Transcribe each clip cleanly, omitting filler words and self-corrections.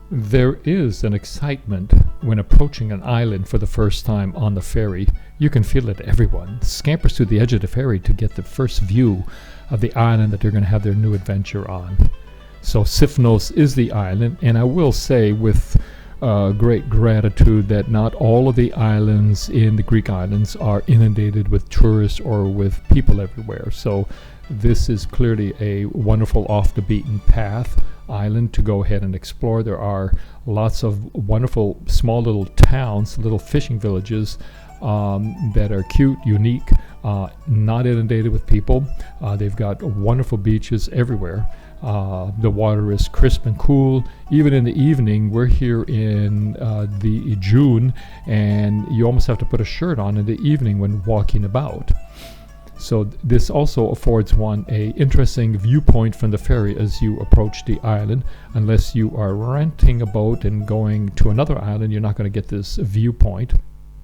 There is an excitement when approaching an island for the first time on the ferry. You can feel it. Everyone scampers to the edge of the ferry to get the first view of the island that they're going to have their new adventure on. So Sifnos is the island, and I will say with great gratitude that not all of the islands in the Greek islands are inundated with tourists or with people everywhere. So this is clearly a wonderful off the beaten path island to go ahead and explore. There are lots of wonderful small little towns, little fishing villages that are cute, unique, not inundated with people. They've got wonderful beaches everywhere. The water is crisp and cool. Even in the evening, we're here in the June, and you almost have to put a shirt on in the evening when walking about. So this also affords one a interesting viewpoint from the ferry as you approach the island. Unless you are renting a boat and going to another island, you're not going to get this viewpoint.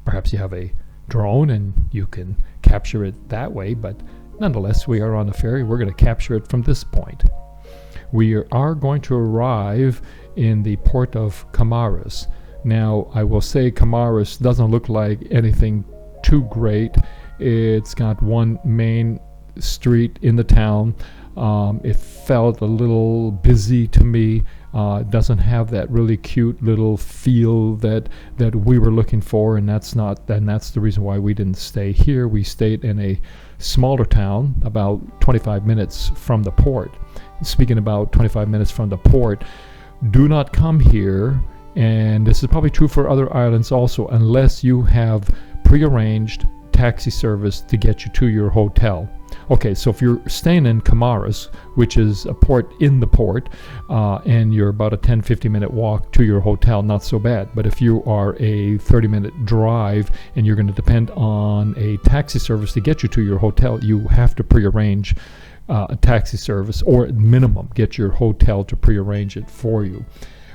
Perhaps you have a drone and you can capture it that way, but nonetheless, we are on the ferry. We're going to capture it from this point. We are going to arrive in the port of Kamaras. Now, I will say Kamaras doesn't look like anything too great. It's got one main street in the town. It felt a little busy to me. It doesn't have that really cute little feel that we were looking for, and that's the reason why we didn't stay here. We stayed in a smaller town about 25 minutes from the port. Speaking about 25 minutes from the port, do not come here, and this is probably true for other islands also, unless you have prearranged taxi service to get you to your hotel. Okay, so if you're staying in Kamaras, which is a port in the port, and you're about a 10-15 minute walk to your hotel, not so bad. But if you are a 30-minute drive and you're going to depend on a taxi service to get you to your hotel, you have to prearrange a taxi service, or at minimum get your hotel to prearrange it for you.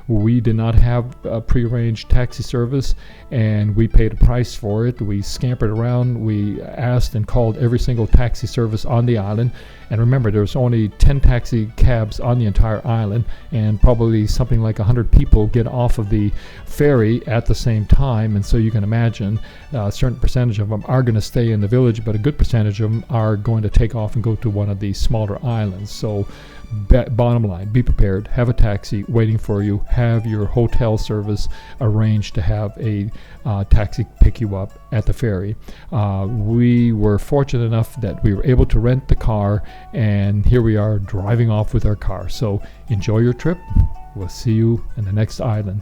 We did not have a prearranged taxi service, and we paid a price for it. We scampered around. We asked and called every single taxi service on the island. And remember, there's only 10 taxi cabs on the entire island, and probably something like 100 people get off of the ferry at the same time. And so you can imagine a certain percentage of them are going to stay in the village, but a good percentage of them are going to take off and go to one of these smaller islands. So bottom line, be prepared, have a taxi waiting for you, have your hotel service arranged to have a taxi pick you up at the ferry. We were fortunate enough that we were able to rent the car, and here we are driving off with our car. So enjoy your trip. We'll see you in the next island.